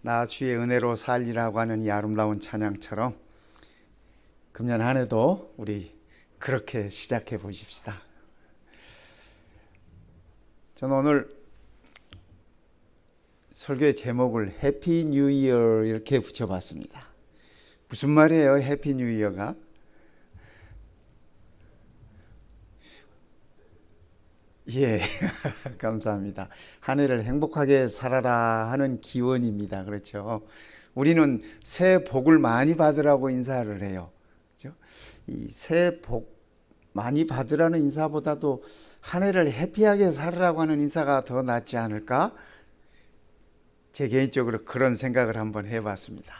나 주의 은혜로 살리라고 하는 이 아름다운 찬양처럼 금년 한 해도 우리 그렇게 시작해 보십시다. 저는 오늘 설교의 제목을 해피 뉴 이어 이렇게 붙여봤습니다. 무슨 말이에요, 해피 뉴 이어가? 예, 감사합니다. 한 해를 행복하게 살아라 하는 기원입니다. 그렇죠? 우리는 새해 복을 많이 받으라고 인사를 해요. 그렇죠? 이 새해 복 많이 받으라는 인사보다도 한 해를 해피하게 살으라고 하는 인사가 더 낫지 않을까? 제 개인적으로 그런 생각을 한번 해봤습니다.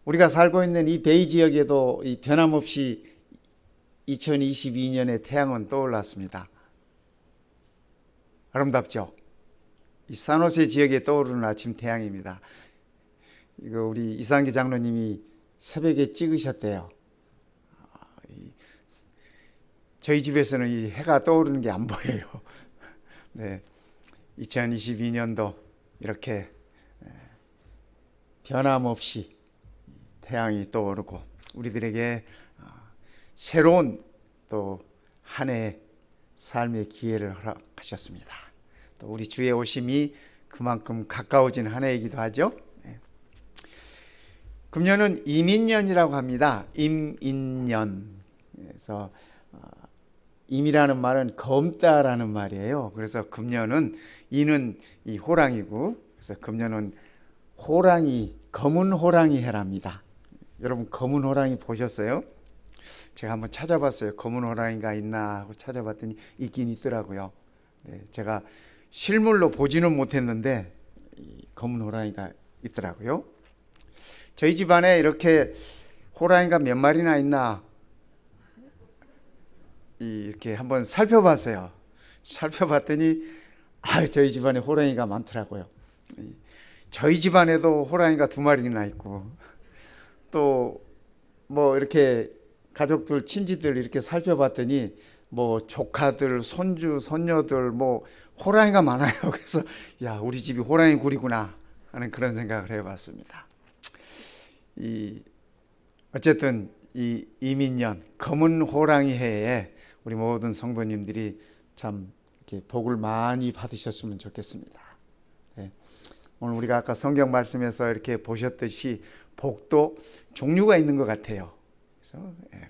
우리가 살고 있는 이 베이 지역에도 이 변함없이 2022년의 태양은 떠올랐습니다. 아름답죠? 이 산호세 지역에 떠오르는 아침 태양입니다. 이거 우리 이상기 장로님이 새벽에 찍으셨대요. 저희 집에서는 이 해가 떠오르는 게 안 보여요. 네, 2022년도 이렇게 변함없이 태양이 떠오르고 우리들에게 새로운 또 한 해의 삶의 기회를 허락하셨습니다. 또 우리 주의 오심이 그만큼 가까워진 한 해이기도 하죠. 네. 금년은 임인년이라고 합니다. 임인년. 그래서 임이라는 말은 검다라는 말이에요. 그래서 금년은 이는 이 호랑이고, 그래서 금년은 호랑이, 검은 호랑이 해랍니다. 여러분 검은 호랑이 보셨어요? 제가 한번 찾아봤어요. 검은 호랑이가 있나 하고 찾아봤더니 있긴 있더라고요. 네, 제가 실물로 보지는 못했는데 이 검은 호랑이가 있더라고요. 저희 집안에 이렇게 호랑이가 몇 마리나 있나 이렇게 한번 살펴봤어요. 살펴봤더니 저희 집안에 호랑이가 많더라고요. 저희 집안에도 호랑이가 2마리나 있고 또 뭐 이렇게 가족들 친지들 이렇게 살펴봤더니 뭐 조카들 손주 손녀들 뭐 호랑이가 많아요. 그래서 야, 우리 집이 호랑이 굴이구나 하는 그런 생각을 해봤습니다. 어쨌든 이 이민년 검은 호랑이 해에 우리 모든 성도님들이 참 이렇게 복을 많이 받으셨으면 좋겠습니다. 네. 오늘 우리가 아까 성경 말씀에서 이렇게 보셨듯이 복도 종류가 있는 것 같아요.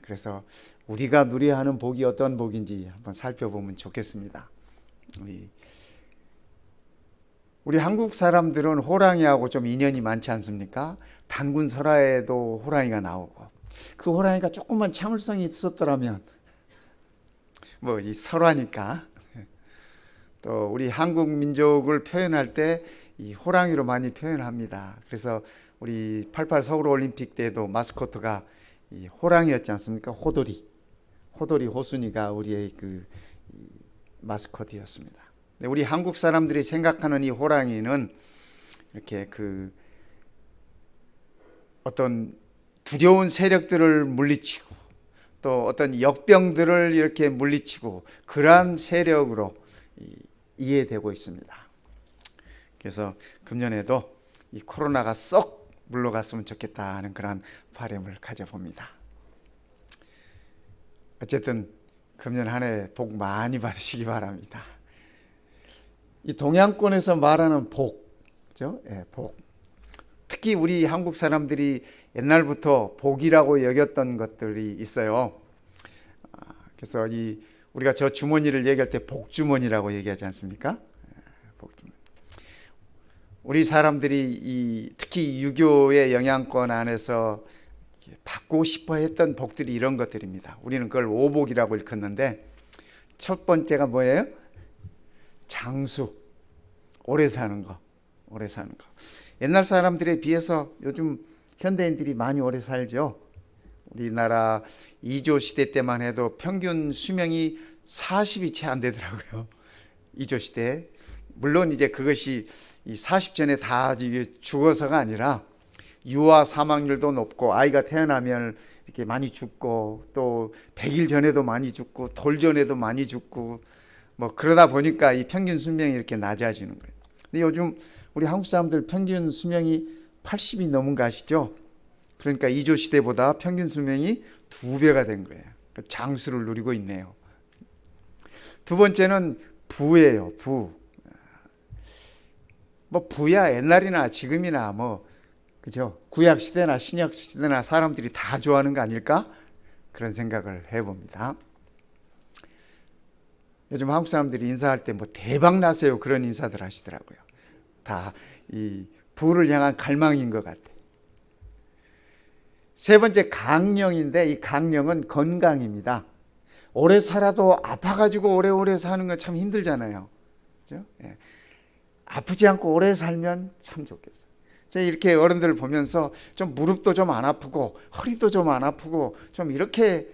그래서 우리가 누려야 하는 복이 어떤 복인지 한번 살펴보면 좋겠습니다. 우리 한국 사람들은 호랑이하고 좀 인연이 많지 않습니까? 단군 설화에도 호랑이가 나오고 그 호랑이가 조금만 참을성이 있었더라면 뭐 이 설화니까 또 우리 한국 민족을 표현할 때 이 호랑이로 많이 표현합니다. 그래서 우리 88 서울 올림픽 때도 마스코트가 이 호랑이였지 않습니까? 호돌이 호순이가 우리의 그 마스코트였습니다. 우리 한국 사람들이 생각하는 이 호랑이는 이렇게 그 어떤 두려운 세력들을 물리치고 또 어떤 역병들을 이렇게 물리치고 그러한 세력으로 이해되고 있습니다. 그래서 금년에도 이 코로나가 썩 물러갔으면 좋겠다 하는 그런 바람을 가져봅니다. 어쨌든 금년 한 해 복 많이 받으시기 바랍니다. 이 동양권에서 말하는 복, 그죠? 예, 복. 특히 우리 한국 사람들이 옛날부터 복이라고 여겼던 것들이 있어요. 그래서 우리가 저 주머니를 얘기할 때 복주머니라고 얘기하지 않습니까? 복주머니. 우리 사람들이 특히 유교의 영향권 안에서 받고 싶어 했던 복들이 이런 것들입니다. 우리는 그걸 오복이라고 일컫는데 첫 번째가 뭐예요? 장수, 오래 사는 거. 옛날 사람들에 비해서 요즘 현대인들이 많이 오래 살죠. 우리나라 이조 시대 때만 해도 평균 수명이 40이 채 안 되더라고요. 이조 시대. 물론 이제 그것이 이 40 전에 다 죽어서가 아니라 유아 사망률도 높고 아이가 태어나면 이렇게 많이 죽고 또 100일 전에도 많이 죽고 돌 전에도 많이 죽고 뭐 그러다 보니까 이 평균 수명이 이렇게 낮아지는 거예요. 근데 요즘 우리 한국 사람들 평균 수명이 80이 넘은 거 아시죠? 그러니까 이조 시대보다 평균 수명이 2배가 된 거예요. 장수를 누리고 있네요. 두 번째는 부예요. 부. 뭐 부야 옛날이나 지금이나 뭐 그죠? 구약 시대나 신약 시대나 사람들이 다 좋아하는 거 아닐까? 그런 생각을 해봅니다. 요즘 한국 사람들이 인사할 때 뭐 대박 나세요 그런 인사들 하시더라고요. 다 이 부를 향한 갈망인 것 같아요. 세 번째 강령인데 이 강령은 건강입니다. 오래 살아도 아파가지고 오래오래 사는 건 참 힘들잖아요. 그죠? 예. 아프지 않고 오래 살면 참 좋겠어요. 제가 이렇게 어른들을 보면서 좀 무릎도 좀 안 아프고 허리도 좀 안 아프고 좀 이렇게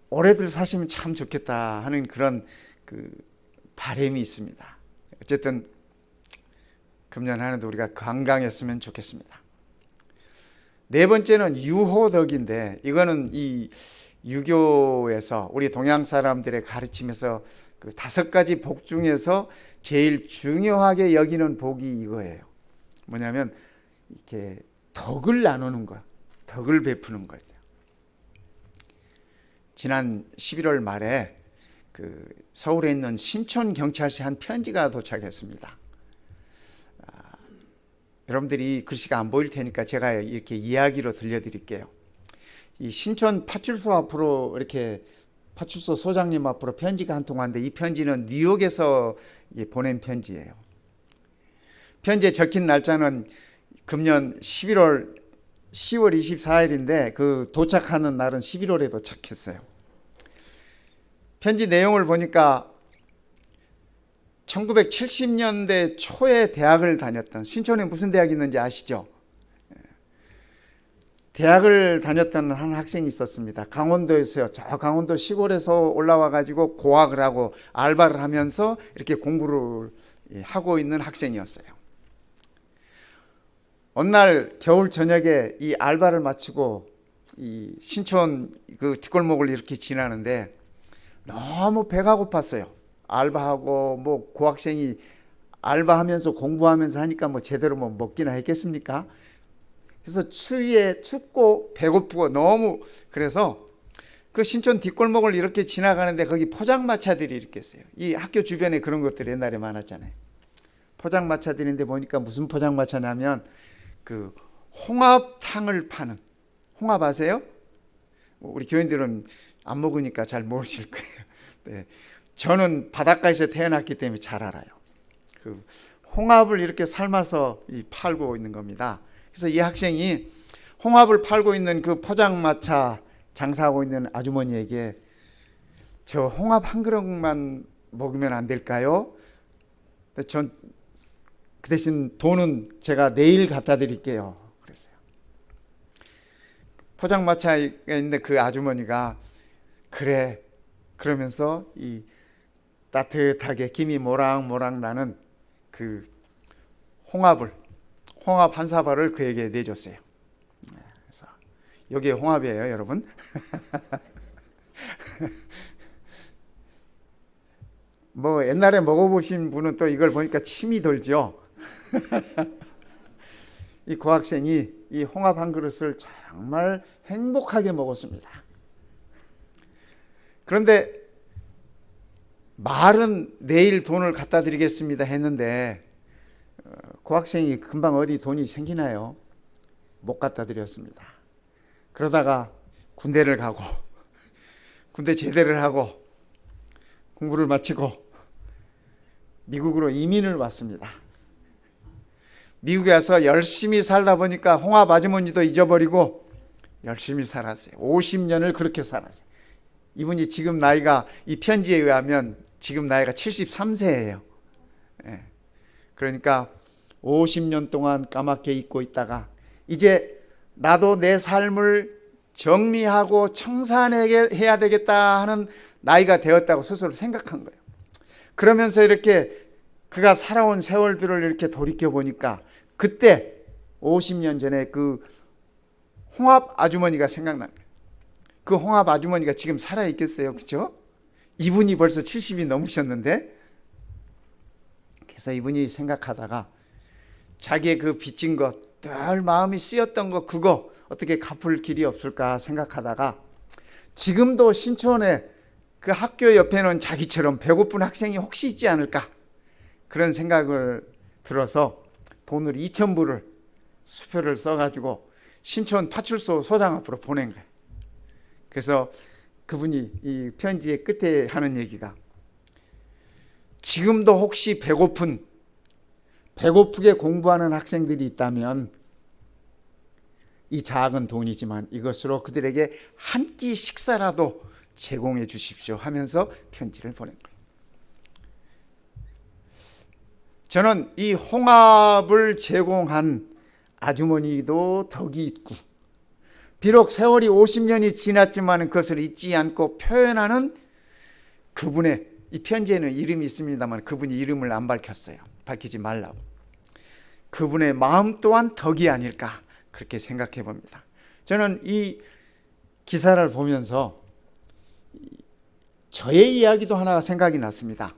오래들 사시면 참 좋겠다 하는 그런 바람이 있습니다. 어쨌든 금년 한 해도 우리가 건강했으면 좋겠습니다. 네 번째는 유호덕인데 이거는 이 유교에서 우리 동양 사람들의 가르침에서 그 5가지 복 중에서 제일 중요하게 여기는 복이 이거예요. 뭐냐면 이렇게 덕을 나누는 거, 덕을 베푸는 거예요. 지난 11월 말에 그 서울에 있는 신촌 경찰서에 한 편지가 도착했습니다. 여러분들이 글씨가 안 보일 테니까 제가 이렇게 이야기로 들려드릴게요. 이 신촌 파출소 앞으로 이렇게 파출소 소장님 앞으로 편지가 한 통 왔는데 이 편지는 뉴욕에서 보낸 편지예요. 편지에 적힌 날짜는 금년 10월 24일인데 그 도착하는 날은 11월에 도착했어요. 편지 내용을 보니까 1970년대 초에 대학을 다녔던, 신촌에 무슨 대학이 있는지 아시죠? 대학을 다녔던 한 학생이 있었습니다. 강원도에서요. 저 강원도 시골에서 올라와 가지고 고학을 하고 알바를 하면서 이렇게 공부를 하고 있는 학생이었어요. 어느 날 겨울 저녁에 이 알바를 마치고 이 신촌 그 뒷골목을 이렇게 지나는데 너무 배가 고팠어요. 알바하고 뭐 고학생이 알바하면서 공부하면서 하니까 뭐 제대로 뭐 먹기나 했겠습니까? 그래서 추위에 춥고 배고프고 너무 그래서 그 신촌 뒷골목을 이렇게 지나가는데 거기 포장마차들이 이렇게 있어요. 이 학교 주변에 그런 것들이 옛날에 많았잖아요. 포장마차들인데 보니까 무슨 포장마차냐면 그 홍합탕을 파는, 홍합 아세요? 우리 교인들은 안 먹으니까 잘 모르실 거예요. 네. 저는 바닷가에서 태어났기 때문에 잘 알아요. 그 홍합을 이렇게 삶아서 팔고 있는 겁니다. 그래서 이 학생이 홍합을 팔고 있는 그 포장마차 장사하고 있는 아주머니에게 저 홍합 한 그릇만 먹으면 안 될까요? 전 그 대신 돈은 제가 내일 갖다 드릴게요. 그랬어요. 포장마차에 있는데 그 아주머니가 그래 그러면서 이 따뜻하게 김이 모락모락 나는 그 홍합 한 사발을 그에게 내줬어요. 그래서 여기에 홍합이에요, 여러분. 뭐 옛날에 먹어보신 분은 또 이걸 보니까 침이 돌죠. 이 고학생이 이 홍합 한 그릇을 정말 행복하게 먹었습니다. 그런데 말은 내일 돈을 갖다 드리겠습니다 했는데 고학생이 금방 어디 돈이 생기나요? 못 갖다 드렸습니다. 그러다가 군대를 가고 군대 제대를 하고 공부를 마치고 미국으로 이민을 왔습니다. 미국에 와서 열심히 살다 보니까 홍합 아주머니도 잊어버리고 열심히 살았어요. 50년을 그렇게 살았어요. 이분이 지금 나이가 이 편지에 의하면 지금 나이가 73세예요. 예. 그러니까 50년 동안 까맣게 잊고 있다가 이제 나도 내 삶을 정리하고 청산해야 되겠다 하는 나이가 되었다고 스스로 생각한 거예요. 그러면서 이렇게 그가 살아온 세월들을 이렇게 돌이켜 보니까 그때 50년 전에 그 홍합 아주머니가 생각나는 거예요. 그 홍합 아주머니가 지금 살아있겠어요? 그렇죠? 이분이 벌써 70이 넘으셨는데 그래서 이분이 생각하다가 자기의 그 빚진 것, 늘 마음이 쓰였던 것, 그거 어떻게 갚을 길이 없을까 생각하다가 지금도 신촌에 그 학교 옆에는 자기처럼 배고픈 학생이 혹시 있지 않을까 그런 생각을 들어서 돈을 2,000불을 수표를 써가지고 신촌 파출소 소장 앞으로 보낸 거예요. 그래서 그분이 이 편지의 끝에 하는 얘기가 지금도 혹시 배고프게 공부하는 학생들이 있다면 이 작은 돈이지만 이것으로 그들에게 한 끼 식사라도 제공해 주십시오 하면서 편지를 보낸 거예요. 저는 이 홍합을 제공한 아주머니도 덕이 있고 비록 세월이 50년이 지났지만 그것을 잊지 않고 표현하는 그분의, 이 편지에는 이름이 있습니다만 그분이 이름을 안 밝혔어요. 밝히지 말라고. 그분의 마음 또한 덕이 아닐까 그렇게 생각해 봅니다. 저는 이 기사를 보면서 저의 이야기도 하나 생각이 났습니다.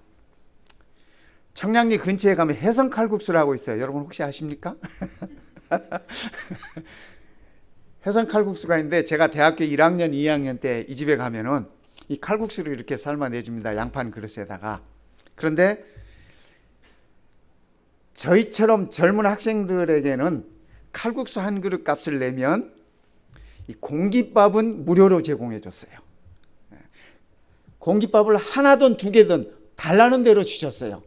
청량리 근처에 가면 해성칼국수라고 있어요. 여러분 혹시 아십니까? 해성칼국수가 있는데 제가 대학교 1학년, 2학년 때 이 집에 가면은 이 칼국수를 이렇게 삶아 내줍니다. 양판 그릇에다가. 그런데 저희처럼 젊은 학생들에게는 칼국수 한 그릇 값을 내면 이 공깃밥은 무료로 제공해 줬어요. 공깃밥을 하나든 두 개든 달라는 대로 주셨어요.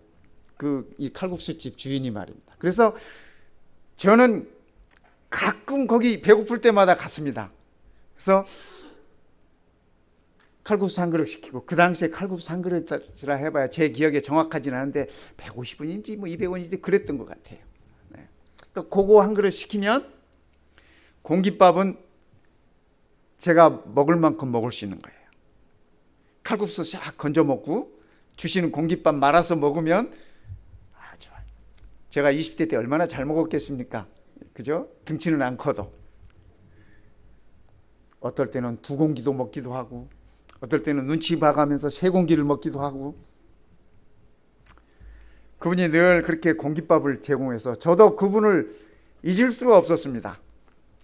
이 칼국수집 주인이 말입니다. 그래서 저는 가끔 거기 배고플 때마다 갔습니다. 그래서 칼국수 한 그릇 시키고, 그 당시에 칼국수 한 그릇이라 해봐야 제 기억에 정확하지는 않은데 150원인지 뭐 200원인지 그랬던 것 같아요. 네. 또 그거 한 그릇 시키면 공깃밥은 제가 먹을 만큼 먹을 수 있는 거예요. 칼국수 싹 건져 먹고 주시는 공깃밥 말아서 먹으면 좋아요. 제가 20대 때 얼마나 잘 먹었겠습니까? 그죠? 등치는 안 커도. 어떨 때는 2공기도 먹기도 하고, 어떨 때는 눈치 봐가면서 3공기를 먹기도 하고. 그분이 늘 그렇게 공깃밥을 제공해서 저도 그분을 잊을 수가 없었습니다.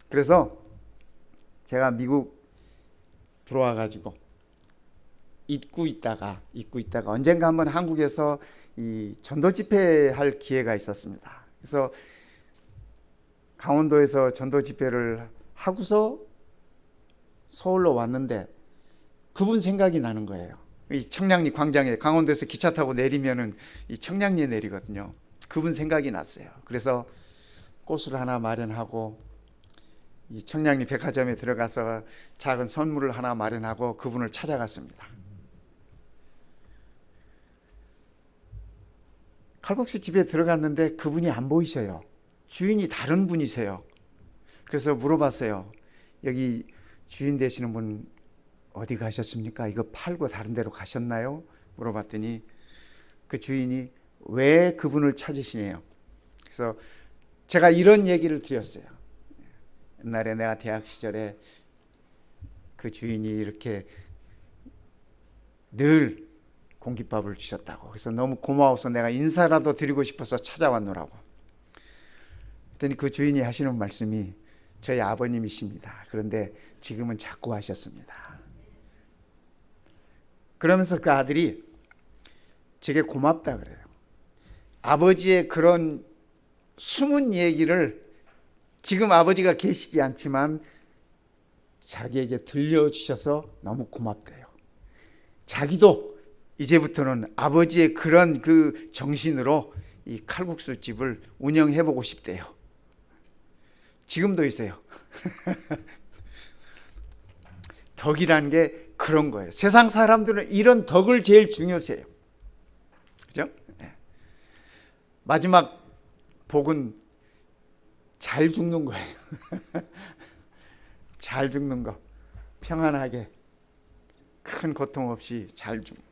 그래서 제가 미국 들어와가지고 잊고 있다가 언젠가 한번 한국에서 이 전도 집회 할 기회가 있었습니다. 그래서 강원도에서 전도 집회를 하고서 서울로 왔는데 그분 생각이 나는 거예요. 이 청량리 광장에, 강원도에서 기차 타고 내리면은 이 청량리에 내리거든요. 그분 생각이 났어요. 그래서 꽃을 하나 마련하고 이 청량리 백화점에 들어가서 작은 선물을 하나 마련하고 그분을 찾아갔습니다. 칼국수 집에 들어갔는데 그분이 안 보이셔요. 주인이 다른 분이세요. 그래서 물어봤어요. 여기 주인 되시는 분 어디 가셨습니까? 이거 팔고 다른 데로 가셨나요? 물어봤더니 그 주인이 왜 그분을 찾으시네요. 그래서 제가 이런 얘기를 드렸어요. 옛날에 내가 대학 시절에 그 주인이 이렇게 늘 공깃밥을 주셨다고. 그래서 너무 고마워서 내가 인사라도 드리고 싶어서 찾아왔노라고. 그랬더니 그 주인이 하시는 말씀이 저희 아버님이십니다. 그런데 지금은 자꾸 하셨습니다. 그러면서 그 아들이 제게 고맙다 그래요. 아버지의 그런 숨은 얘기를 지금 아버지가 계시지 않지만 자기에게 들려주셔서 너무 고맙대요. 자기도 이제부터는 아버지의 그런 그 정신으로 이 칼국수 집을 운영해보고 싶대요. 지금도 있어요. 덕이라는 게 그런 거예요. 세상 사람들은 이런 덕을 제일 중요시해요. 그죠? 네. 마지막 복은 잘 죽는 거예요. 잘 죽는 거. 평안하게 큰 고통 없이 잘 죽는.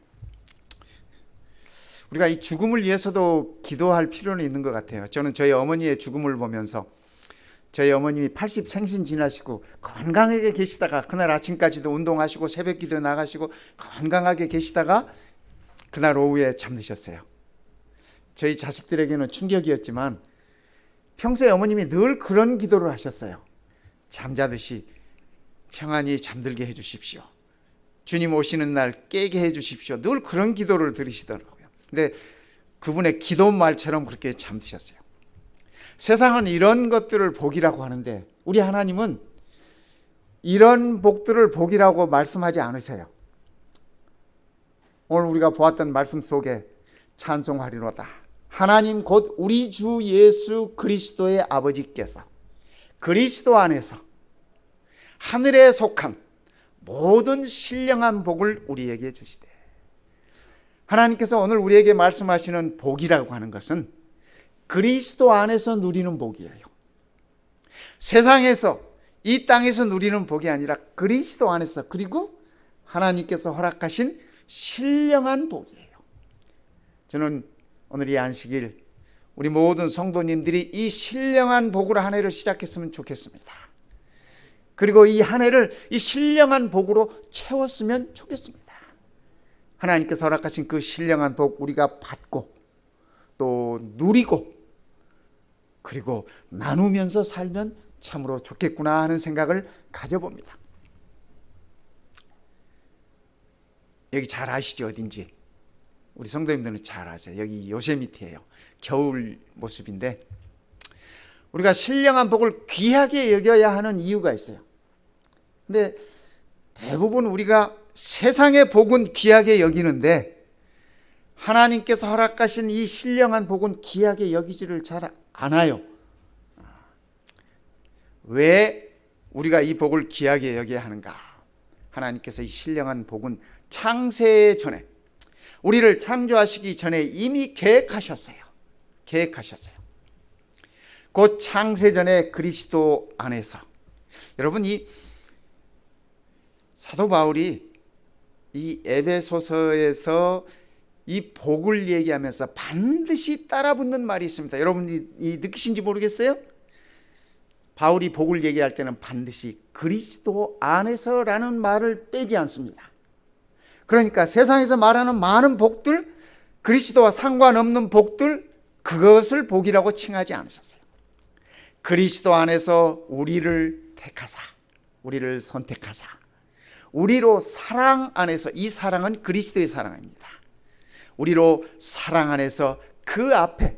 우리가 이 죽음을 위해서도 기도할 필요는 있는 것 같아요. 저는 저희 어머니의 죽음을 보면서 저희 어머님이 80 생신 지나시고 건강하게 계시다가 그날 아침까지도 운동하시고 새벽 기도에 나가시고 건강하게 계시다가 그날 오후에 잠드셨어요. 저희 자식들에게는 충격이었지만 평소에 어머님이 늘 그런 기도를 하셨어요. 잠자듯이 평안히 잠들게 해주십시오. 주님 오시는 날 깨게 해주십시오. 늘 그런 기도를 들으시더라고요. 근데 그분의 기도 말처럼 그렇게 잠드셨어요. 세상은 이런 것들을 복이라고 하는데 우리 하나님은 이런 복들을 복이라고 말씀하지 않으세요. 오늘 우리가 보았던 말씀 속에 찬송하리로다. 하나님 곧 우리 주 예수 그리스도의 아버지께서 그리스도 안에서 하늘에 속한 모든 신령한 복을 우리에게 주시되, 하나님께서 오늘 우리에게 말씀하시는 복이라고 하는 것은 그리스도 안에서 누리는 복이에요. 세상에서 이 땅에서 누리는 복이 아니라 그리스도 안에서, 그리고 하나님께서 허락하신 신령한 복이에요. 저는 오늘 이 안식일 우리 모든 성도님들이 이 신령한 복으로 한 해를 시작했으면 좋겠습니다. 그리고 이 한 해를 이 신령한 복으로 채웠으면 좋겠습니다. 하나님께서 허락하신 그 신령한 복 우리가 받고 또 누리고 그리고 나누면서 살면 참으로 좋겠구나 하는 생각을 가져봅니다. 여기 잘 아시죠? 어딘지. 우리 성도님들은 잘 아세요. 여기 요세미티예요. 겨울 모습인데 우리가 신령한 복을 귀하게 여겨야 하는 이유가 있어요. 근데 대부분 우리가 세상의 복은 귀하게 여기는데 하나님께서 허락하신 이 신령한 복은 귀하게 여기지를 잘 않아요. 왜 우리가 이 복을 귀하게 여겨야 하는가? 하나님께서 이 신령한 복은 창세 전에, 우리를 창조하시기 전에 이미 계획하셨어요. 곧 창세 전에 그리스도 안에서. 여러분, 이 사도 바울이 이 에베소서에서 이 복을 얘기하면서 반드시 따라붙는 말이 있습니다. 여러분이 느끼신지 모르겠어요? 바울이 복을 얘기할 때는 반드시 그리스도 안에서라는 말을 빼지 않습니다. 그러니까 세상에서 말하는 많은 복들, 그리스도와 상관없는 복들, 그것을 복이라고 칭하지 않으셨어요. 그리스도 안에서 우리를 택하사, 우리를 선택하사, 우리로 사랑 안에서, 이 사랑은 그리스도의 사랑입니다. 우리로 사랑 안에서 그 앞에,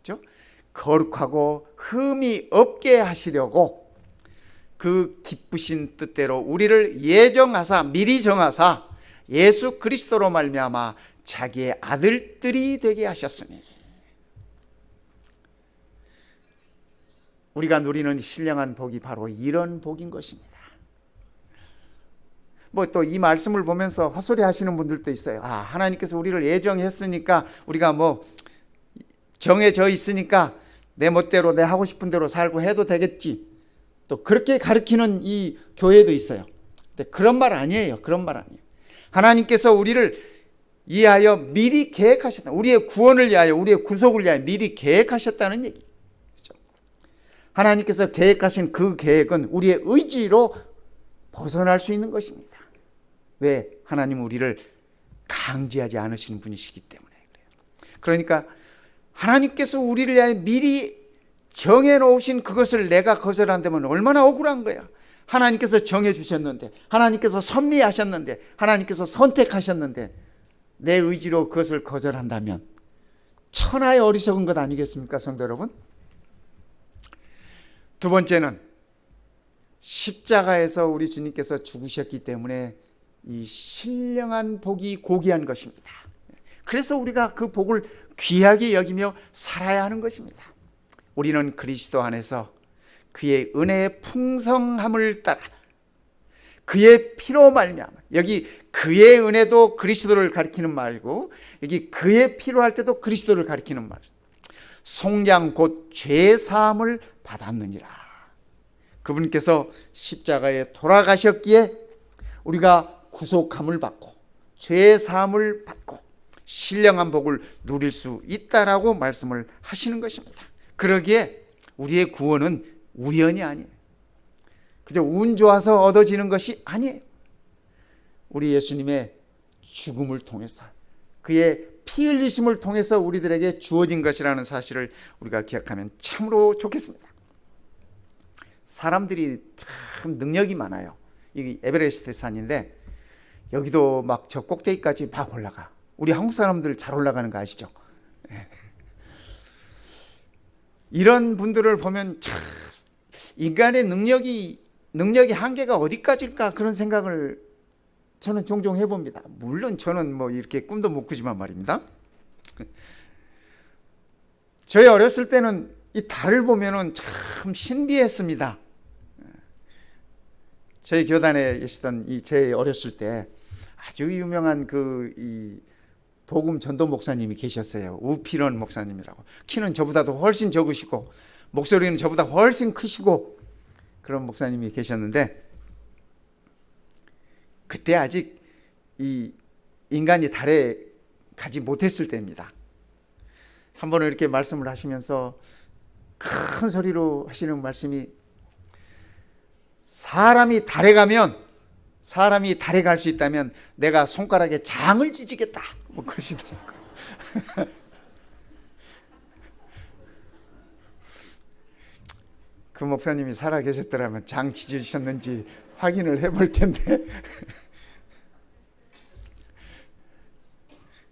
그렇죠? 거룩하고 흠이 없게 하시려고 그 기쁘신 뜻대로 우리를 예정하사, 미리 정하사 예수 그리스도로 말미암아 자기의 아들들이 되게 하셨으니, 우리가 누리는 신령한 복이 바로 이런 복인 것입니다. 뭐 또 이 말씀을 보면서 헛소리 하시는 분들도 있어요. 아, 하나님께서 우리를 예정했으니까 우리가 뭐 정해져 있으니까 내 멋대로 내 하고 싶은 대로 살고 해도 되겠지. 또 그렇게 가르치는 이 교회도 있어요. 근데 그런 말 아니에요. 그런 말 아니에요. 하나님께서 우리를 위하여 미리 계획하셨다. 우리의 구원을 위하여, 우리의 구속을 위하여 미리 계획하셨다는 얘기. 그렇죠? 하나님께서 계획하신 그 계획은 우리의 의지로 벗어날 수 있는 것입니다. 왜? 하나님은 우리를 강제하지 않으시는 분이시기 때문에 그래요. 그러니까 하나님께서 우리를 위하여 미리 정해놓으신 그것을 내가 거절한다면 얼마나 억울한 거야. 하나님께서 정해주셨는데, 하나님께서 섭리하셨는데, 하나님께서 선택하셨는데 내 의지로 그것을 거절한다면 천하의 어리석은 것 아니겠습니까, 성도 여러분? 두 번째는 십자가에서 우리 주님께서 죽으셨기 때문에 이 신령한 복이 고귀한 것입니다. 그래서 우리가 그 복을 귀하게 여기며 살아야 하는 것입니다. 우리는 그리스도 안에서 그의 은혜의 풍성함을 따라 그의 피로 말미암아, 여기 그의 은혜도 그리스도를 가리키는 말이고 여기 그의 피로 할 때도 그리스도를 가리키는 말이죠. 속량 곧 죄사함을 받았느니라. 그분께서 십자가에 돌아가셨기에 우리가 구속함을 받고 죄사함을 받고 신령한 복을 누릴 수 있다라고 말씀을 하시는 것입니다. 그러기에 우리의 구원은 우연이 아니에요. 그저 운 좋아서 얻어지는 것이 아니에요. 우리 예수님의 죽음을 통해서 그의 피 흘리심을 통해서 우리들에게 주어진 것이라는 사실을 우리가 기억하면 참으로 좋겠습니다. 사람들이 참 능력이 많아요. 이 에베레스트 산인데 여기도 막 저 꼭대기까지 막 올라가. 우리 한국 사람들 잘 올라가는 거 아시죠? 이런 분들을 보면 참 인간의 능력이 한계가 어디까지일까 그런 생각을 저는 종종 해봅니다. 물론 저는 뭐 이렇게 꿈도 못 꾸지만 말입니다. 저희 어렸을 때는 이 달을 보면은 참 신비했습니다. 저희 교단에 계시던 제 어렸을 때 아주 유명한 이 복음 전도 목사님이 계셨어요. 우피런 목사님이라고. 키는 저보다도 훨씬 적으시고 목소리는 저보다 훨씬 크시고 그런 목사님이 계셨는데 그때 아직 이 인간이 달에 가지 못했을 때입니다. 한 번은 이렇게 말씀을 하시면서 큰 소리로 하시는 말씀이 사람이 달에 갈 수 있다면 내가 손가락에 장을 찢겠다 뭐 그러시더라고요. 그 목사님이 살아 계셨더라면 장 찢으셨는지 확인을 해볼 텐데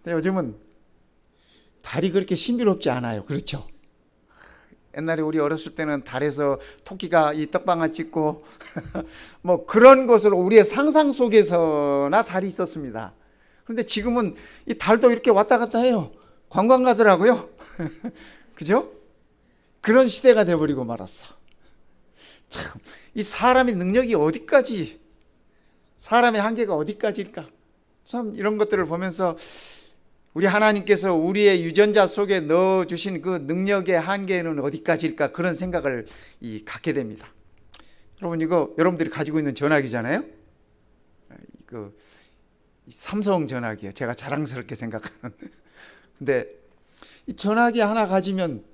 근데 요즘은 달이 그렇게 신비롭지 않아요. 그렇죠? 옛날에 우리 어렸을 때는 달에서 토끼가 이 떡방아 찍고 뭐 그런 것으로 우리의 상상 속에서나 달이 있었습니다. 그런데 지금은 이 달도 이렇게 왔다 갔다 해요. 관광 가더라고요. 그죠? 그런 시대가 돼버리고 말았어. 참, 이 사람의 능력이 어디까지, 사람의 한계가 어디까지일까? 참 이런 것들을 보면서 우리 하나님께서 우리의 유전자 속에 넣어주신 그 능력의 한계는 어디까지일까 그런 생각을 갖게 됩니다. 여러분 이거 여러분들이 가지고 있는 전화기잖아요. 그 삼성 전화기예요. 제가 자랑스럽게 생각하는. 근데 이 전화기 하나 가지면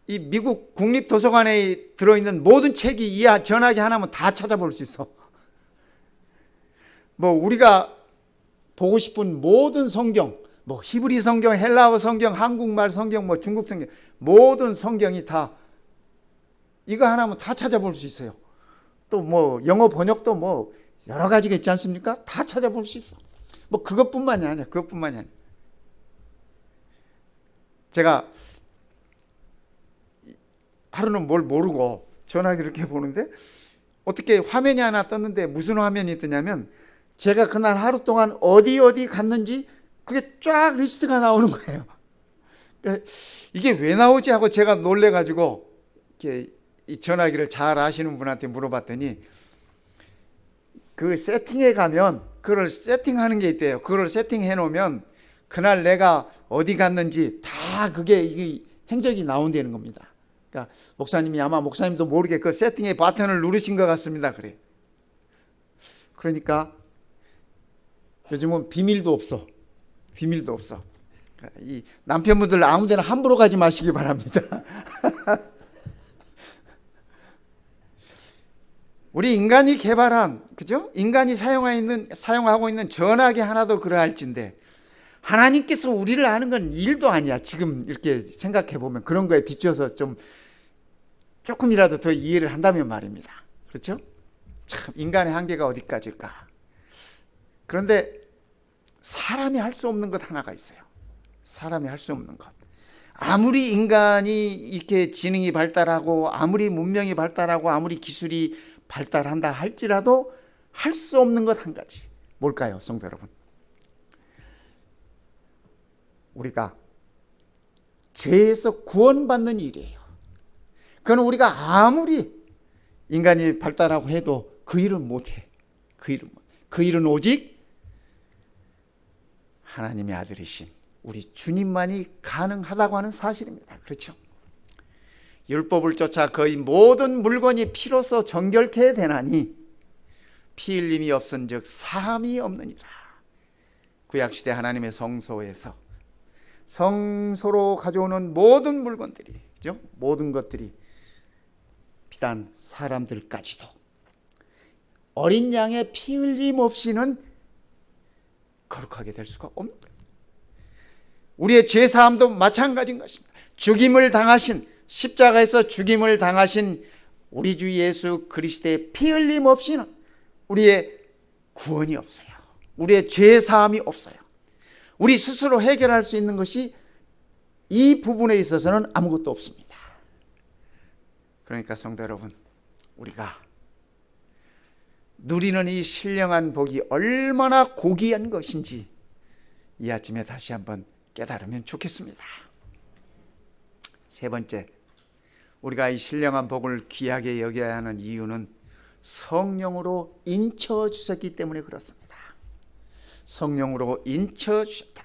이 미국 국립도서관에 들어있는 모든 책이 이 전화기 하나면 다 찾아볼 수 있어. 뭐 우리가 보고 싶은 모든 성경, 뭐 히브리 성경, 헬라어 성경, 한국말 성경, 뭐 중국 성경, 모든 성경이 다 이거 하나면 다 찾아볼 수 있어요. 또 뭐 영어 번역도 뭐 여러 가지가 있지 않습니까? 다 찾아볼 수 있어. 뭐 그것뿐만이 아니야. 제가 하루는 뭘 모르고 전화기를 이렇게 보는데 어떻게 화면이 하나 떴는데 무슨 화면이 뜨냐면 제가 그날 하루 동안 어디 갔는지 그게 쫙 리스트가 나오는 거예요. 그러니까 이게 왜 나오지 하고 제가 놀래가지고 이렇게 이 전화기를 잘 아시는 분한테 물어봤더니 그 세팅에 가면 그걸 세팅하는 게 있대요. 그걸 세팅해 놓으면 그날 내가 어디 갔는지 다 그게 이게 행적이 나온다는 겁니다. 그러니까 목사님이 아마 목사님도 모르게 그 세팅의 버튼을 누르신 것 같습니다. 그러니까 요즘은 비밀도 없어. 이 남편분들 아무데나 함부로 가지 마시기 바랍니다. 우리 인간이 개발한, 그죠? 인간이 사용하고 있는 전화기 하나도 그러할진데 하나님께서 우리를 아는 건 일도 아니야. 지금 이렇게 생각해 보면 그런 거에 비춰서 조금이라도 더 이해를 한다면 말입니다. 그렇죠? 참 인간의 한계가 어디까지일까? 그런데 사람이 할 수 없는 것 하나가 있어요. 사람이 할 수 없는 것. 아무리 인간이 이렇게 지능이 발달하고 아무리 문명이 발달하고 아무리 기술이 발달한다 할지라도 할 수 없는 것 한 가지. 뭘까요, 성도 여러분? 우리가 죄에서 구원받는 일이에요. 그건 우리가 아무리 인간이 발달하고 해도 그 일은 못해. 그 일은 오직 하나님의 아들이신 우리 주님만이 가능하다고 하는 사실입니다. 그렇죠? 율법을 쫓아 거의 모든 물건이 피로써 정결케 되나니 피 흘림이 없은즉 사함이 없느니라. 구약시대 하나님의 성소로 가져오는 모든 물건들이, 그죠? 모든 것들이 비단 사람들까지도 어린 양의 피 흘림 없이는 거룩하게 될 수가 없는 거예요. 우리의 죄사함도 마찬가지인 것입니다. 죽임을 당하신, 십자가에서 죽임을 당하신 우리 주 예수 그리스도의 피 흘림 없이는 우리의 구원이 없어요. 우리의 죄사함이 없어요. 우리 스스로 해결할 수 있는 것이 이 부분에 있어서는 아무것도 없습니다. 그러니까 성도 여러분, 우리가 누리는 이 신령한 복이 얼마나 고귀한 것인지 이 아침에 다시 한번 깨달으면 좋겠습니다. 세 번째, 우리가 이 신령한 복을 귀하게 여겨야 하는 이유는 성령으로 인쳐 주셨기 때문에 그렇습니다. 성령으로 인쳐 주셨다.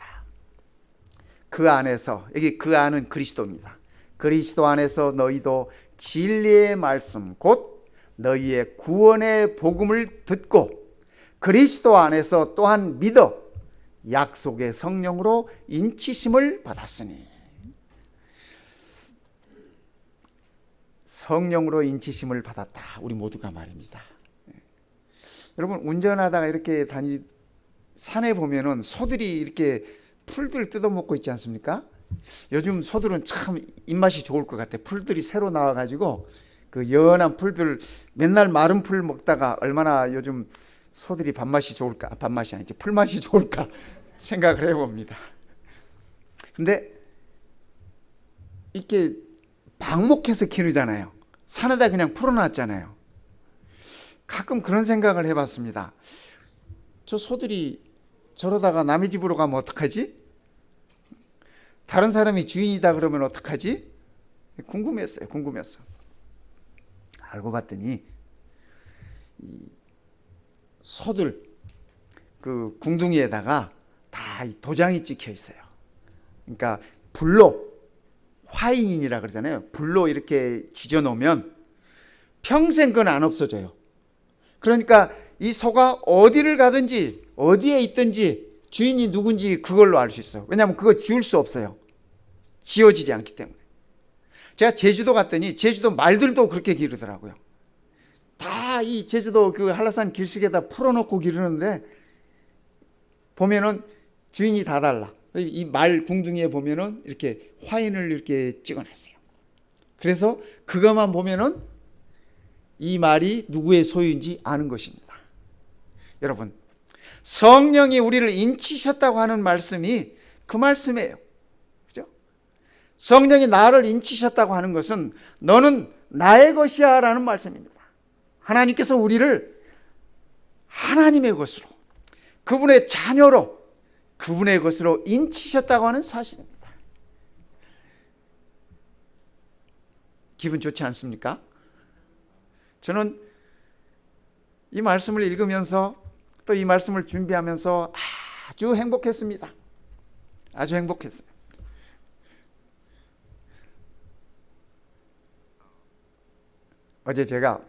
그 안에서, 여기 그 안은 그리스도입니다. 그리스도 안에서 너희도 진리의 말씀 곧 너희의 구원의 복음을 듣고 그리스도 안에서 또한 믿어 약속의 성령으로 인치심을 받았으니. 성령으로 인치심을 받았다. 우리 모두가 말입니다. 여러분, 운전하다가 이렇게 산에 보면은 소들이 이렇게 풀들 뜯어먹고 있지 않습니까? 요즘 소들은 참 입맛이 좋을 것 같아. 풀들이 새로 나와가지고 그 연한 풀들, 맨날 마른 풀 먹다가 얼마나 요즘 소들이 밥맛이 좋을까, 밥맛이 아니지 풀맛이 좋을까 생각을 해봅니다. 근데 이렇게 방목해서 기르잖아요. 산에다 그냥 풀어놨잖아요. 가끔 그런 생각을 해봤습니다. 저 소들이 저러다가 남의 집으로 가면 어떡하지? 다른 사람이 주인이다 그러면 어떡하지? 궁금했어요. 알고 봤더니 이 소들 그 궁둥이에다가 다 도장이 찍혀 있어요. 그러니까 불로, 화인이라 그러잖아요. 불로 이렇게 지져 놓으면 평생 그건 안 없어져요. 그러니까 이 소가 어디를 가든지 어디에 있든지 주인이 누군지 그걸로 알 수 있어요. 왜냐하면 그거 지울 수 없어요. 지워지지 않기 때문에. 제가 제주도 갔더니 제주도 말들도 그렇게 기르더라고요. 다 이 제주도 그 한라산 길쭉에다 풀어놓고 기르는데 보면은 주인이 다 달라. 이 말 궁둥이에 보면은 이렇게 화인을 이렇게 찍어놨어요. 그래서 그것만 보면은 이 말이 누구의 소유인지 아는 것입니다. 여러분, 성령이 우리를 인치셨다고 하는 말씀이 그 말씀이에요. 그죠? 성령이 나를 인치셨다고 하는 것은 너는 나의 것이야 라는 말씀입니다. 하나님께서 우리를 하나님의 것으로, 그분의 자녀로, 그분의 것으로 인치셨다고 하는 사실입니다. 기분 좋지 않습니까? 저는 이 말씀을 읽으면서 또 이 말씀을 준비하면서 아주 행복했습니다. 아주 행복했어요. 어제 제가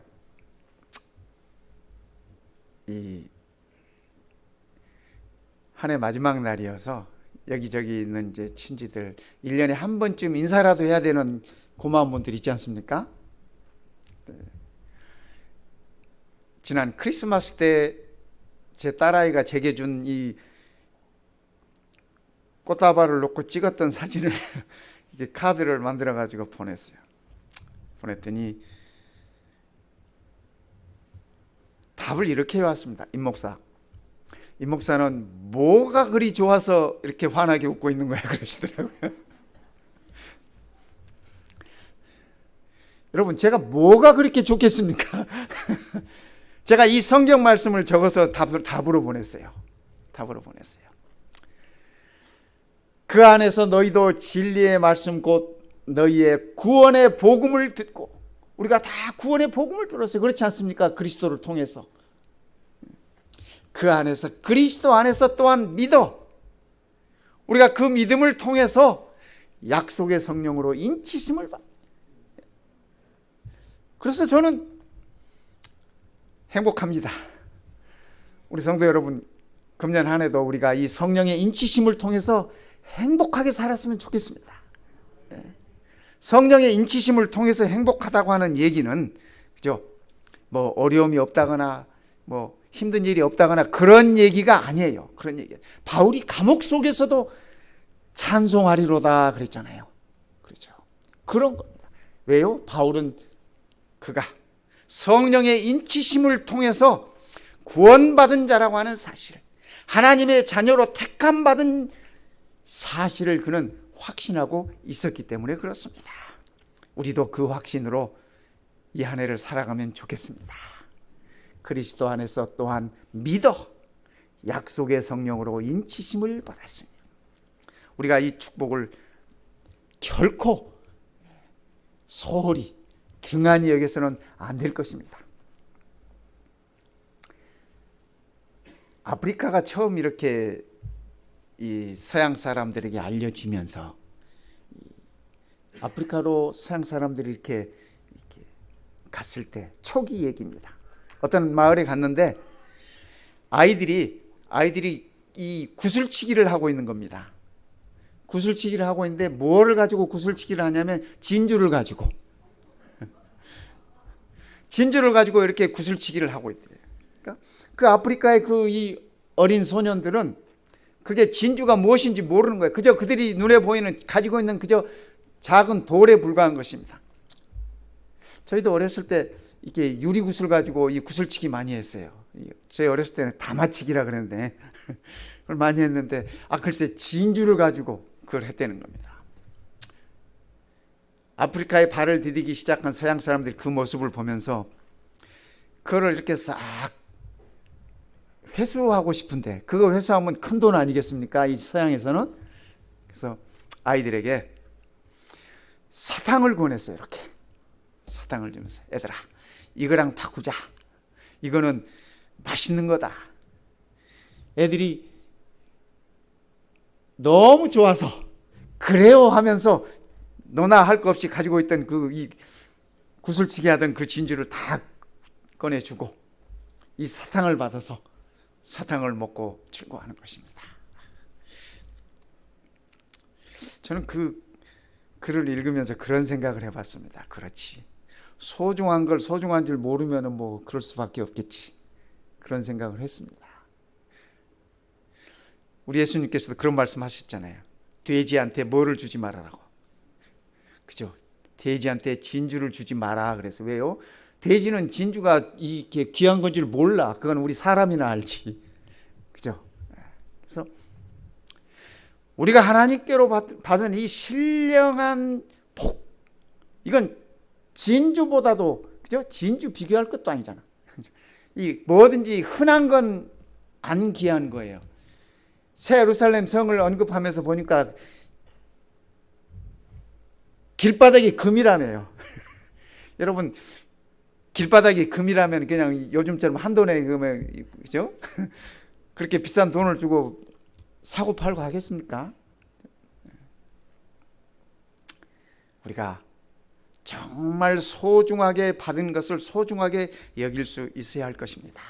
이 한 해 마지막 날이어서 여기저기 있는 이제 친지들 1년에 한 번쯤 인사라도 해야 되는 고마운 분들 있지 않습니까? 네. 지난 크리스마스 때 제 딸아이가 제게 준 이 꽃다발을 놓고 찍었던 사진을 이게 카드를 만들어 가지고 보냈어요. 보냈더니 답을 이렇게 해왔습니다. 임 목사는 뭐가 그리 좋아서 이렇게 환하게 웃고 있는 거야 그러시더라고요. 여러분, 제가 뭐가 그렇게 좋겠습니까? 제가 이 성경 말씀을 적어서 답으로 보냈어요. 그 안에서 너희도 진리의 말씀 곧 너희의 구원의 복음을 듣고, 우리가 다 구원의 복음을 들었어요. 그렇지 않습니까? 그리스도를 통해서. 그 안에서, 그리스도 안에서 또한 믿어. 우리가 그 믿음을 통해서 약속의 성령으로 인치심을 받. 그래서 저는 행복합니다. 우리 성도 여러분, 금년 한 해도 우리가 이 성령의 인치심을 통해서 행복하게 살았으면 좋겠습니다. 성령의 인치심을 통해서 행복하다고 하는 얘기는, 그죠? 뭐 어려움이 없다거나 뭐 힘든 일이 없다거나 그런 얘기가 아니에요. 그런 얘기. 바울이 감옥 속에서도 찬송하리로다 그랬잖아요. 그렇죠. 그런 겁니다. 왜요? 바울은 그가 성령의 인치심을 통해서 구원받은 자라고 하는 사실, 하나님의 자녀로 택함 받은 사실을 그는 확신하고 있었기 때문에 그렇습니다. 우리도 그 확신으로 이 한 해를 살아가면 좋겠습니다. 그리스도 안에서 또한 믿어 약속의 성령으로 인치심을 받았으니 우리가 이 축복을 결코 소홀히 등한히 여겨서는 안 될 것입니다. 아프리카가 처음 이렇게 이 서양 사람들에게 알려지면서 아프리카로 서양 사람들이 이렇게 갔을 때 초기 얘기입니다. 어떤 마을에 갔는데 아이들이 이 구슬치기를 하고 있는 겁니다. 구슬치기를 하고 있는데 뭐를 가지고 구슬치기를 하냐면 진주를 가지고 이렇게 구슬치기를 하고 있대요. 그러니까 그 아프리카의 이 어린 소년들은 그게 진주가 무엇인지 모르는 거예요. 그저 그들이 눈에 보이는 가지고 있는 그저 작은 돌에 불과한 것입니다. 저희도 어렸을 때 이게 유리구슬 가지고 이 구슬치기 많이 했어요. 저희 어렸을 때는 다마치기라 그랬는데 그걸 많이 했는데 글쎄 진주를 가지고 그걸 했다는 겁니다. 아프리카에 발을 디디기 시작한 서양 사람들이 그 모습을 보면서 그거를 이렇게 싹 회수하고 싶은데 그거 회수하면 큰 돈 아니겠습니까? 이 서양에서는. 그래서 아이들에게 사탕을 권했어요. 이렇게 사탕을 주면서 얘들아 이거랑 바꾸자. 이거는 맛있는 거다. 애들이 너무 좋아서 그래요 하면서 너나 할 거 없이 가지고 있던 이 구슬치기 하던 그 진주를 다 꺼내주고 이 사탕을 받아서 사탕을 먹고 즐거워하는 것입니다. 저는 그 글을 읽으면서 그런 생각을 해봤습니다. 그렇지. 소중한 걸 소중한 줄 모르면 뭐 그럴 수밖에 없겠지. 그런 생각을 했습니다. 우리 예수님께서도 그런 말씀하셨잖아요. 돼지한테 뭐를 주지 말아라고. 그죠? 돼지한테 진주를 주지 마라. 그래서 왜요? 돼지는 진주가 이렇게 귀한 건 줄 몰라. 그건 우리 사람이나 알지. 그죠? 그래서 우리가 하나님께로 받은 이 신령한 복, 이건 진주보다도, 그죠? 진주 비교할 것도 아니잖아. 이 뭐든지 흔한 건 안 귀한 거예요. 새 예루살렘 성을 언급하면서 보니까 길바닥이 금이라며요. 여러분, 길바닥이 금이라면 그냥 요즘처럼 한돈에 그러면, 그죠? 그렇게 비싼 돈을 주고 사고 팔고 하겠습니까? 우리가 정말 소중하게 받은 것을 소중하게 여길 수 있어야 할 것입니다.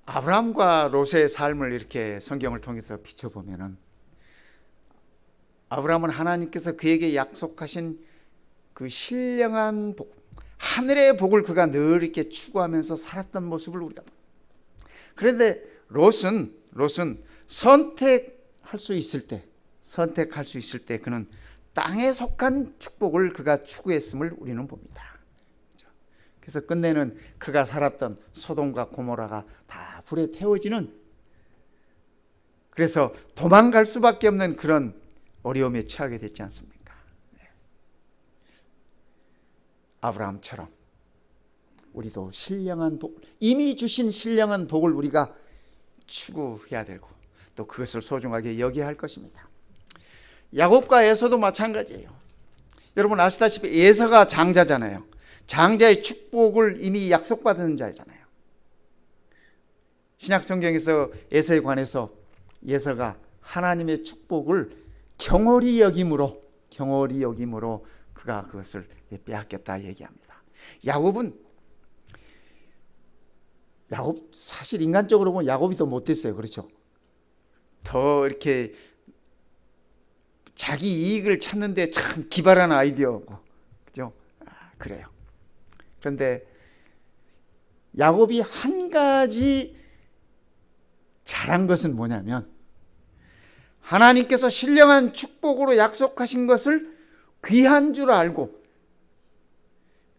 아브라함과 롯의 삶을 이렇게 성경을 통해서 비춰보면은 아브라함은 하나님께서 그에게 약속하신 그 신령한 복, 하늘의 복을 그가 늘 이렇게 추구하면서 살았던 모습을 우리가 봅니다. 그런데 롯은 선택할 수 있을 때 그는 땅에 속한 축복을 그가 추구했음을 우리는 봅니다. 그래서 끝내는 그가 살았던 소돔과 고모라가 다 불에 태워지는, 그래서 도망갈 수밖에 없는 그런 어려움에 처하게 됐지 않습니까? 아브라함처럼 우리도 신령한 복, 이미 주신 신령한 복을 우리가 추구해야 되고 또 그것을 소중하게 여겨야 할 것입니다. 야곱과 에서도 마찬가지예요. 여러분 아시다시피 에서가 장자잖아요. 장자의 축복을 이미 약속받은 자잖아요. 신약 성경에서 에서에 관해서 에서가 하나님의 축복을 경홀히 여김으로 그가 그것을 빼앗겼다 얘기합니다. 야곱 사실 인간적으로 보면 야곱이 더 못됐어요. 그렇죠? 더 이렇게 자기 이익을 찾는데 참 기발한 아이디어고, 그죠? 그래요. 그런데 야곱이 한 가지 잘한 것은 뭐냐면 하나님께서 신령한 축복으로 약속하신 것을 귀한 줄 알고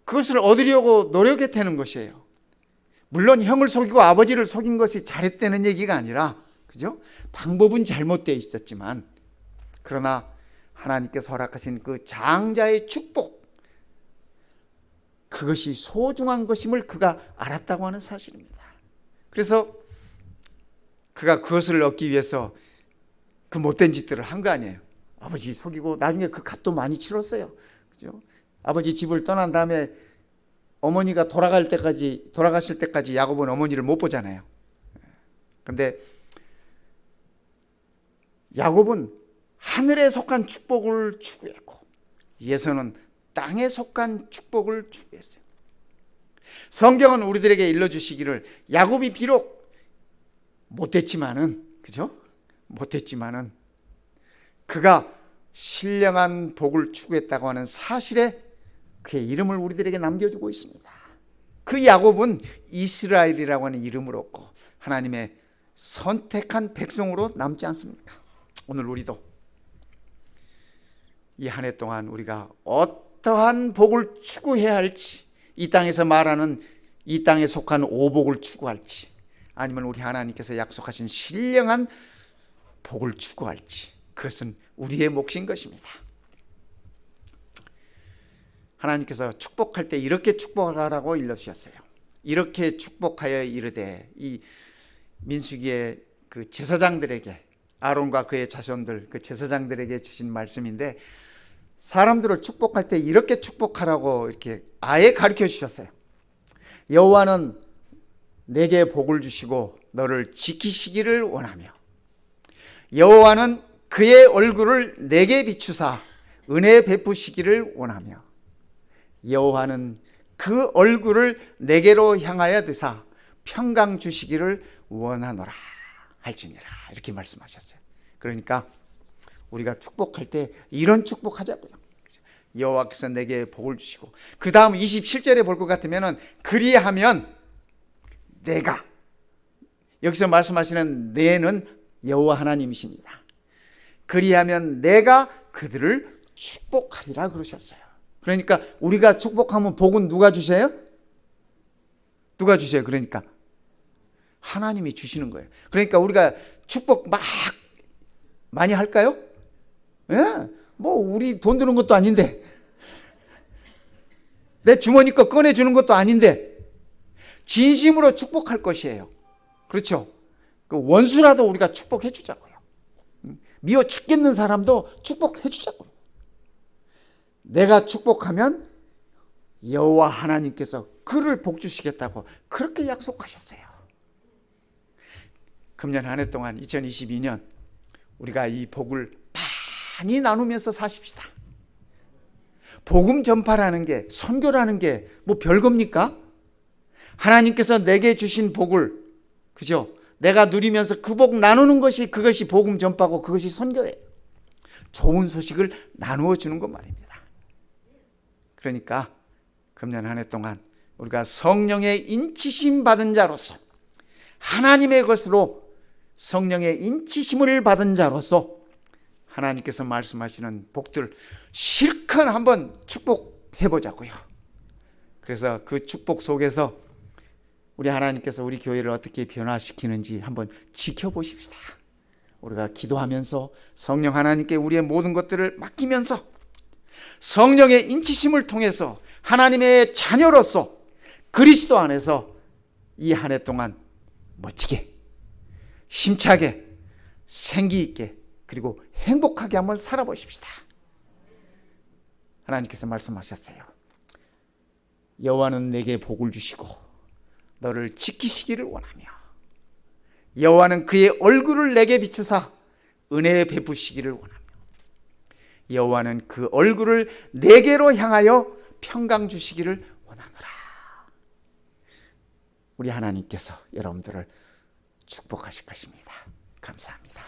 그것을 얻으려고 노력했다는 것이에요. 물론 형을 속이고 아버지를 속인 것이 잘했다는 얘기가 아니라, 그죠? 방법은 잘못되어 있었지만, 그러나 하나님께서 허락하신 그 장자의 축복, 그것이 소중한 것임을 그가 알았다고 하는 사실입니다. 그래서 그가 그것을 얻기 위해서 그 못된 짓들을 한 거 아니에요. 아버지 속이고 나중에 그 값도 많이 치렀어요. 그죠? 아버지 집을 떠난 다음에 어머니가 돌아가실 때까지 야곱은 어머니를 못 보잖아요. 그런데 야곱은 하늘에 속한 축복을 추구했고 에서는 땅에 속한 축복을 추구했어요. 성경은 우리들에게 일러주시기를 야곱이 비록 못됐지만은, 그죠? 못했지만은 그가 신령한 복을 추구했다고 하는 사실에 그의 이름을 우리들에게 남겨주고 있습니다. 그 야곱은 이스라엘이라고 하는 이름을 얻고 하나님의 선택한 백성으로 남지 않습니까? 오늘 우리도 이 한 해 동안 우리가 어떠한 복을 추구해야 할지, 이 땅에서 말하는 이 땅에 속한 오복을 추구할지, 아니면 우리 하나님께서 약속하신 신령한 복을 추구할지, 그것은 우리의 몫인 것입니다. 하나님께서 축복할 때 이렇게 축복하라고 일러주셨어요. 이렇게 축복하여 이르되, 이 민수기의 그 제사장들에게, 아론과 그의 자손들, 그 제사장들에게 주신 말씀인데, 사람들을 축복할 때 이렇게 축복하라고 이렇게 아예 가르쳐 주셨어요. 여호와는 내게 복을 주시고 너를 지키시기를 원하며, 여호와는 그의 얼굴을 내게 비추사 은혜 베푸시기를 원하며, 여호와는 그 얼굴을 내게로 향하여 드사 평강 주시기를 원하노라 할지니라, 이렇게 말씀하셨어요. 그러니까 우리가 축복할 때 이런 축복하자고요. 여호와께서 내게 복을 주시고, 그 다음 27절에 볼 것 같으면 그리하면 내가, 여기서 말씀하시는 내는 여호와 하나님이십니다. 그리하면 내가 그들을 축복하리라 그러셨어요. 그러니까 우리가 축복하면 복은 누가 주세요? 누가 주세요? 그러니까 하나님이 주시는 거예요. 그러니까 우리가 축복 막 많이 할까요? 예? 뭐 우리 돈 드는 것도 아닌데, 내 주머니 거 꺼내주는 것도 아닌데 진심으로 축복할 것이에요. 그렇죠? 그 원수라도 우리가 축복해 주자고요. 미워 죽겠는 사람도 축복해 주자고요. 내가 축복하면 여호와 하나님께서 그를 복 주시겠다고 그렇게 약속하셨어요. 금년 한 해 동안 2022년 우리가 이 복을 많이 나누면서 사십시다. 복음 전파라는 게, 선교라는 게 뭐 별겁니까? 하나님께서 내게 주신 복을, 그죠? 내가 누리면서 그 복 나누는 것이, 그것이 복음 전파고 그것이 선교예요. 좋은 소식을 나누어 주는 것 말입니다. 그러니까 금년 한 해 동안 우리가 성령의 인치심 받은 자로서, 하나님의 것으로 성령의 인치심을 받은 자로서 하나님께서 말씀하시는 복들 실컷 한번 축복해 보자고요. 그래서 그 축복 속에서 우리 하나님께서 우리 교회를 어떻게 변화시키는지 한번 지켜보십시다. 우리가 기도하면서 성령 하나님께 우리의 모든 것들을 맡기면서 성령의 인치심을 통해서 하나님의 자녀로서 그리스도 안에서 이 한 해 동안 멋지게, 힘차게, 생기 있게, 그리고 행복하게 한번 살아보십시다. 하나님께서 말씀하셨어요. 여호와는 내게 복을 주시고 너를 지키시기를 원하며, 여호와는 그의 얼굴을 내게 비추사 은혜 베푸시기를 원하며, 여호와는 그 얼굴을 내게로 향하여 평강 주시기를 원하노라. 우리 하나님께서 여러분들을 축복하실 것입니다. 감사합니다.